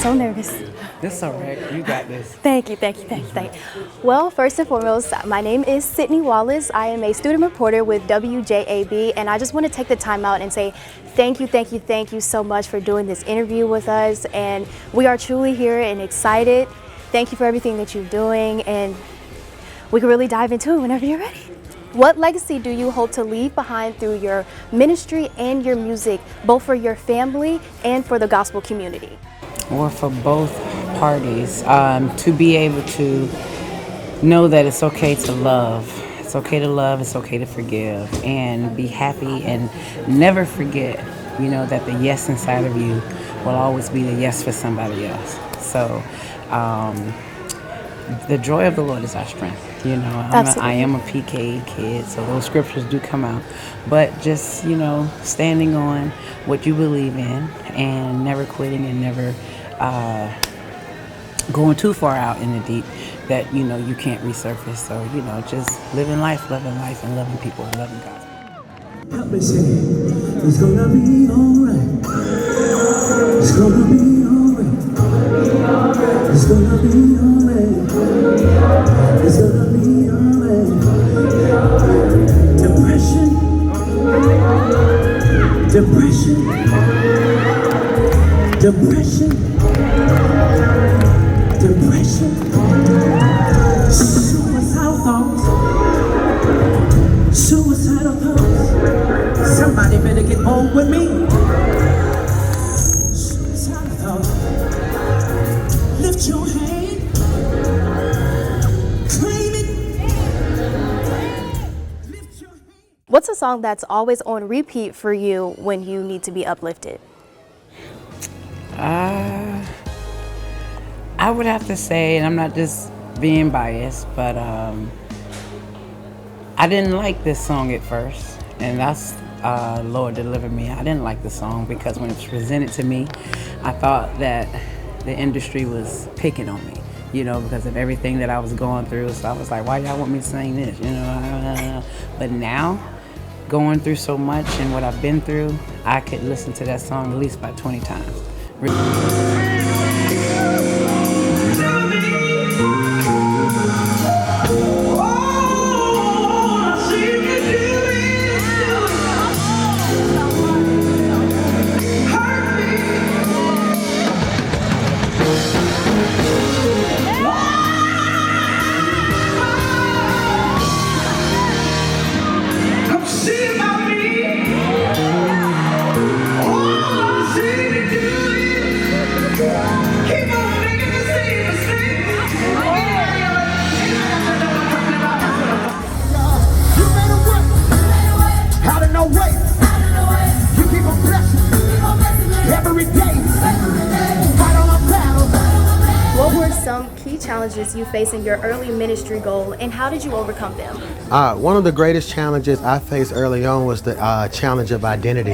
so nervous. That's all right. You got this. Thank you. Well, first and foremost, my name is Sydney Wallace. I am a student reporter with WJAB, and I just want to take the time out and say thank you so much for doing this interview with us. And we are truly here and excited. Thank you for everything that you're doing, and we can really dive into it whenever you're ready. What legacy do you hope to leave behind through your ministry and your music, both for your family and for the gospel community? Or for both parties, to be able to know that it's okay to love. It's okay to love, it's okay to forgive, and be happy, and never forget, that the yes inside of you will always be the yes for somebody else. So the joy of the Lord is our strength. I am a PK kid, so those scriptures do come out. But just, standing on what you believe in and never quitting and never going too far out in the deep that, you can't resurface. So, just living life, loving life, and loving people, and loving God. Help me sing. It's gonna be alright. It's gonna be alright. It's gonna be alright. It's gonna be alright. Depression. Suicidal thoughts. Somebody better get home with me. Suicidal thoughts. Lift your hand. Claim it. Lift your hand. What's a song that's always on repeat for you when you need to be uplifted? I would have to say, and I'm not just being biased, but I didn't like this song at first, and that's Lord Deliver Me. I didn't like the song because when it was presented to me, I thought that the industry was picking on me, because of everything that I was going through. So I was like, why y'all want me to sing this, But now, going through so much and what I've been through, I could listen to that song at least about 20 times. Some key challenges you face in your early ministry goal, and how did you overcome them? One of the greatest challenges I faced early on was the challenge of identity.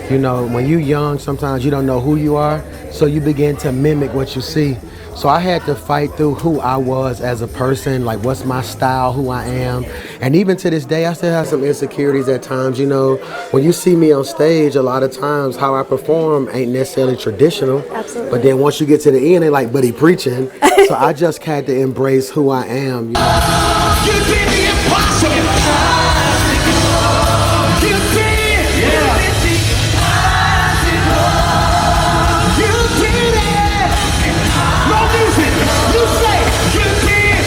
When you're young, sometimes you don't know who you are, so you begin to mimic what you see. So I had to fight through who I was as a person, like what's my style, who I am. And even to this day, I still have some insecurities at times. When you see me on stage, a lot of times how I perform ain't necessarily traditional. Absolutely. But then once you get to the end, they're like, but he preaching. So I just had to embrace who I am. You did the impossible. You did. Yeah. You did it. No music. You say you did.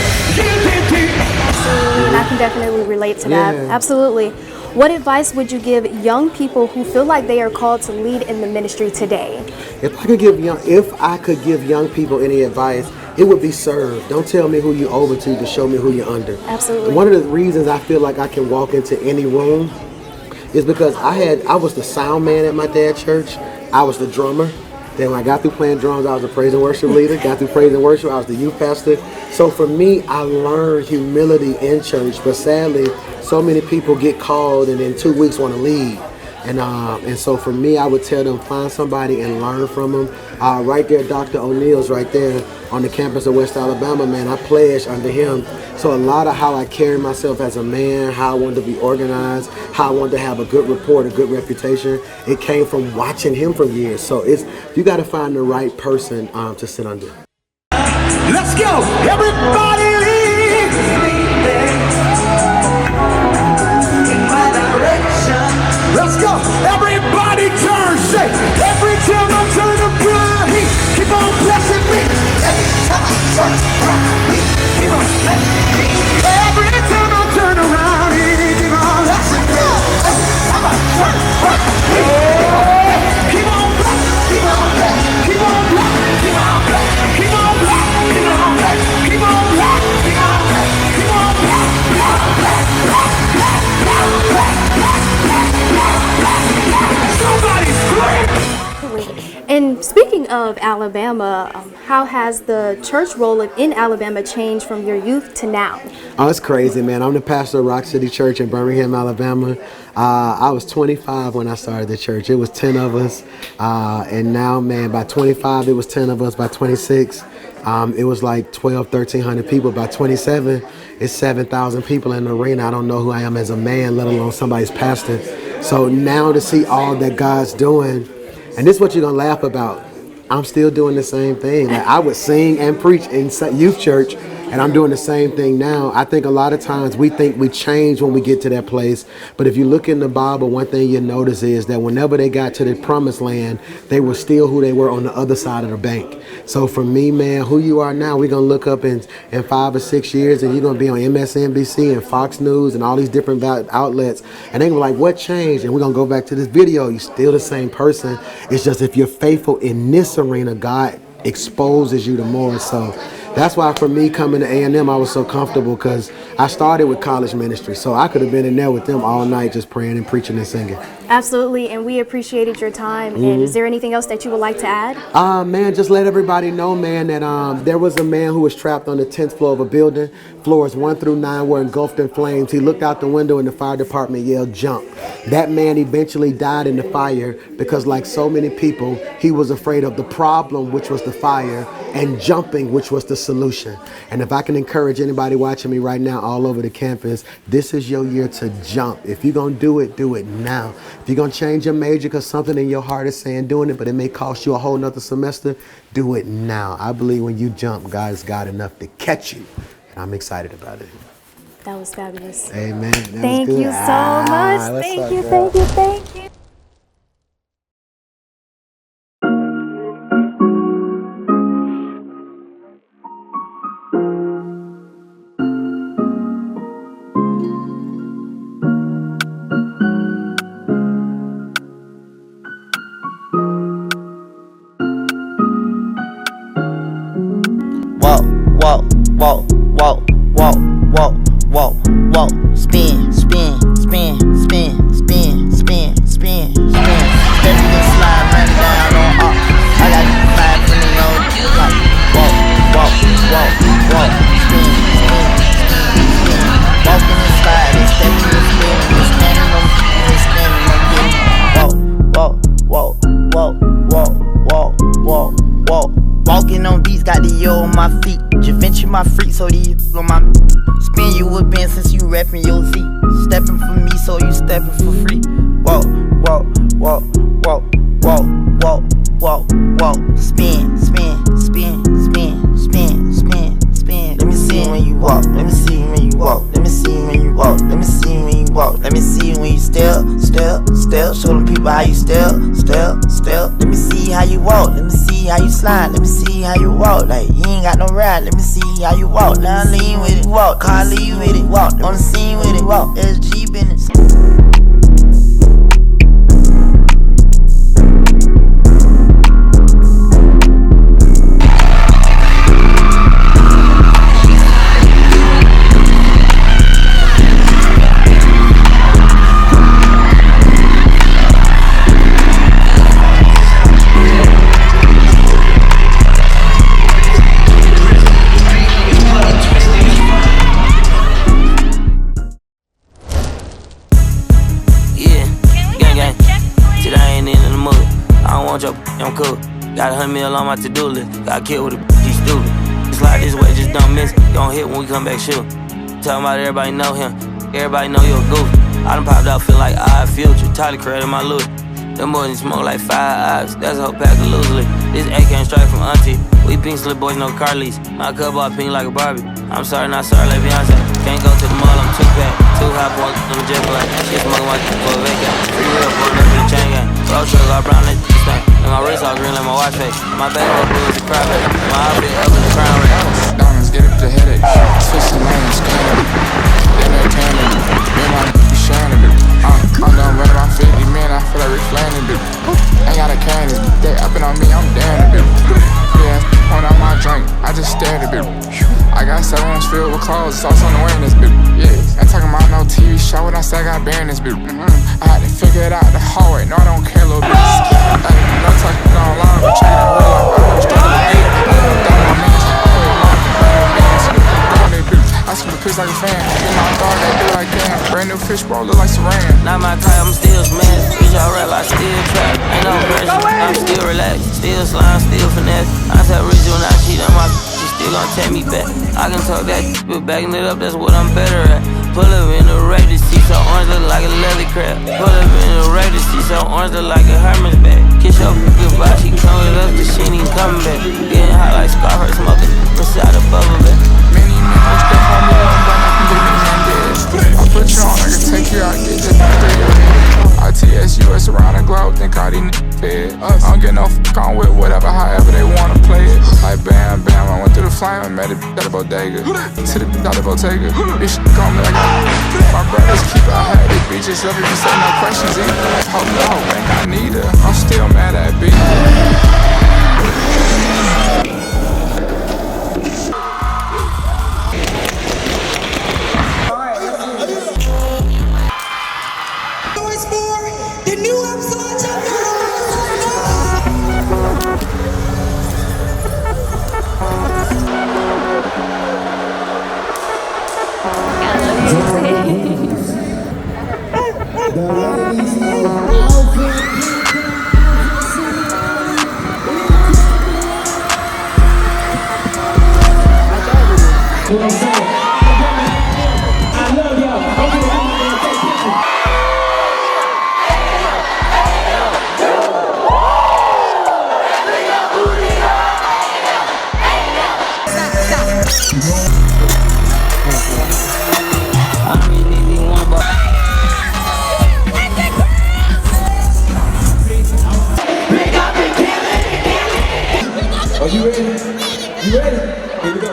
Absolutely, and I can definitely relate to that. Absolutely. What advice would you give young people who feel like they are called to lead in the ministry today? If I could give young people any advice, it would be serve. Don't tell me who you over to show me who you're under. Absolutely. One of the reasons I feel like I can walk into any room is because I was the sound man at my dad's church. I was the drummer. Then when I got through playing drums, I was a praise and worship leader. Got through praise and worship, I was the youth pastor. So for me, I learned humility in church. But sadly, so many people get called and in 2 weeks want to leave. And so for me, I would tell them, find somebody and learn from them. Right there, Dr. O'Neill's right there. on the campus of West Alabama, man, I pledged under him. So a lot of how I carry myself as a man, how I wanted to be organized, how I wanted to have a good rapport, a good reputation, it came from watching him for years. So you got to find the right person to sit under. Let's go, everybody leave in my direction. Let's go, everybody turn, say, every time I turn around, he keep on blessing me. Every time I turn around, he keep on blessing me. Every time I turn around, he keep on blessing me. Every time I turn around, he keep on blessing, keep on blessing, keep on blessing, keep on blessing, keep on blessing. Keep on black, keep on black, keep on black, black, black, black, black, black, black, black. Somebody scream! And speaking of Alabama, how has the church role in Alabama changed from your youth to now? Oh, it's crazy, man. I'm the pastor of Rock City Church in Birmingham, Alabama. I was 25 when I started the church. It was 10 of us. And now, man, by 25, it was 10 of us. By 26, it was like 1,300 people. By 27, it's 7,000 people in the arena. I don't know who I am as a man, let alone somebody's pastor. So now to see all that God's doing, and this is what you're going to laugh about. I'm still doing the same thing. Like, I would sing and preach in youth church, and I'm doing the same thing now. I think a lot of times we think we change when we get to that place. But if you look in the Bible, one thing you notice is that whenever they got to the promised land, they were still who they were on the other side of the bank. So for me, man, who you are now, we're going to look up in 5 or 6 years, and you're going to be on MSNBC and Fox News and all these different outlets. And they're going to be like, what changed? And we're going to go back to this video. You're still the same person. It's just if you're faithful in this arena, God exposes you to more. So that's why for me coming to A&M, I was so comfortable, because I started with college ministry. So I could have been in there with them all night just praying and preaching and singing. Absolutely, and we appreciated your time. And is there anything else that you would like to add? Man, just let everybody know, man, that there was a man who was trapped on the 10th floor of a building. Floors 1 through 9 were engulfed in flames. He looked out the window and the fire department yelled, "Jump." That man eventually died in the fire because, like so many people, he was afraid of the problem, which was the fire, and jumping, which was the solution. And if I can encourage anybody watching me right now all over the campus, this is your year to jump. If you're going to do it now. If you're going to change your major because something in your heart is saying doing it, but it may cost you a whole nother semester, do it now. I believe when you jump, God's got enough to catch you. And I'm excited about it. That was fabulous. Amen. Thank you so much. Thank you, thank you, thank you. Walk, walk, walk, walk, walk, walk, walk, walk, spin, spin, spin, spin, spin, spin, spin, spin. Stepping and slide, run down on up. I got you 5 from the old like walk, walk, walk, walk, spin, spin, spin, spin. Walking and sliding, stepping and spinning, and standing on getting. Walk, walk, walk, walk, walk, walk, walk, walk. Walking on beats, got the yo on my feet. Javinci my freak, so these on my spin you a been since you reppin' your Z. Steppin' for me, so you steppin' for free. Walk, walk, walk, walk, walk, walk, walk, walk. Spin, spin, spin, spin, spin, spin, spin. Let me see when you walk. Let me see when you walk. Let me see when you walk. Let me see when you walk. Let me see when you step, step, step. Show them people how you step, step, step. Let me see how you walk. Let me see how you slide. Let me see how you walk. Like you ain't got no ride. Let me see how you walk. Now lean with it, walk. Car lean with it, walk. On the scene with it, walk. SG business. I'm cool. Got 100 mil on my to-do list. Got killed with a bitch, stupid. Slide this way, just don't miss. Gon' hit when we come back, shoot. Talking about everybody know him. Everybody know you a goof. I done popped out, feel like odd future. Tyler created my loot. Them boys smoke like 5 ops. That's a whole pack of loosely. This A came straight from auntie. We pink slip boys, no car lease. My cup all pink like a Barbie. I'm sorry, not sorry like Beyonce. Can't go to the mall, I'm too fat. Too hot, boy, I'm jet black. Shit smoking my for a vacant. Free real, boy, up in the chain gang. Road truck all brown, that stank. And my wrist all green like my watch face. My back all blue as a cry baby. My outfit up in the crown rack. Diamonds get up the headache. Switching lanes, candy. Then they candy. Me and my be shining, dude. I'm done running my 50 men, I feel like Rick Flanders, dude. Ain't got a candy, they upping on me, I'm damn it, dude. Yeah, pouring out my drink, I just stared at it, I got 7 rooms filled with clothes, sauce on the way in this bitch. Yeah, ain't talking about no TV show when I say I got bear in this bitch. I had to figure it out the hard way, no I don't care, little bitch. Ay, no talking online, but check it out real life. I know struggle with it, I know that my man's I spit the piss like a fan. Get my dog, they do like damn. Brand new fish bowl, look like Saran. Not my type, I'm still smashed. Bitch, I rap, I still trap. Ain't no pressure, I'm still relaxed. Still slime, still finesse. I tell Rizzo when I cheat on my she still gon' take me back. I can talk that but backing it up, that's what I'm better at. Pull up in the red, see so orange look like a leather crab. Pull up in the red, see so orange look like a Hermes bag. Kiss your goodbye, she come with us, but she ain't coming back. Getting hot like Scarface smoking inside a bubble bag. Many men will step on me, I'm but I can get me in dead. I'll put you on, I can take you out, get just ITS-US around the globe, think all these niggas fed. I don't get no fuck on with whatever, however they wanna play it. Like bam, bam, I went through the flame and met a bitch at the bodega. To the bitch out the Bottega. Bitch, call me like my brothers keep it. I had these bitches up if you say no questions in. Hold no, man, I need her. I'm still mad at bitch. Are you ready? You ready? Here we go.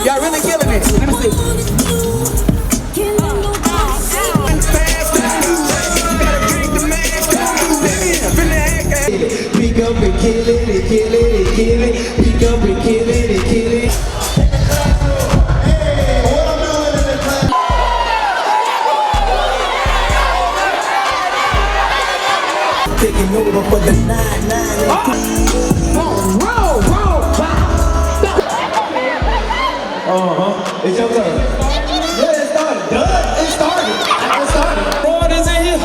Y'all really killing it. Let me see. Pick up and kill it, and kill it, and kill it. Pick up and kill it, and kill it. Taking over for the 9-9. It's your turn. Yeah, it started. Duh, it started. It started. Lord is in here.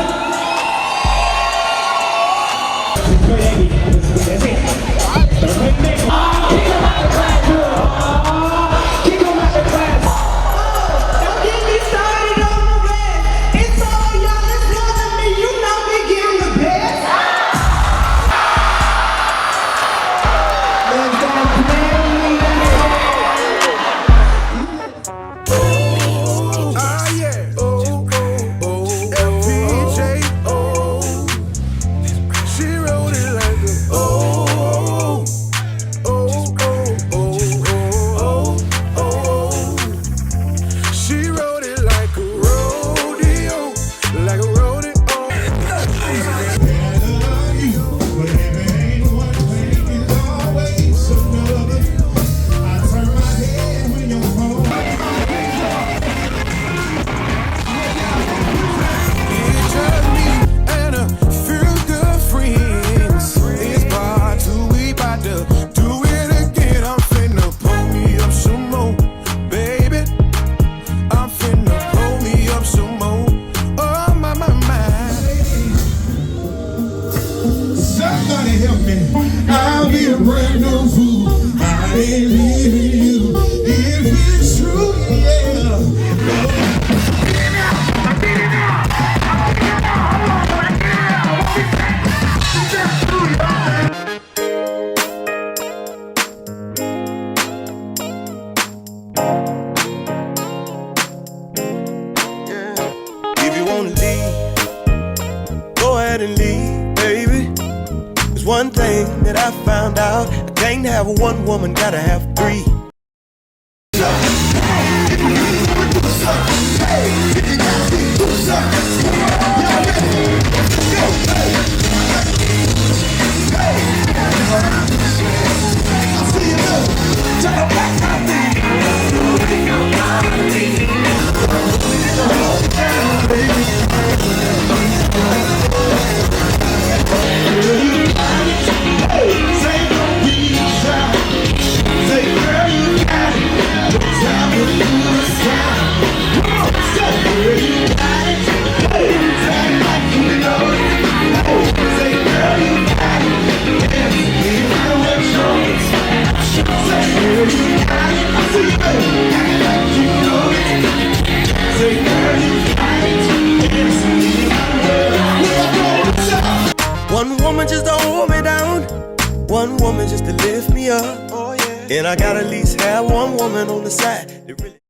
That's it. found out I can't have one woman, gotta have three. One woman just to hold me down, one woman just to lift me up. Oh yeah. And I gotta at least have one woman on the side that really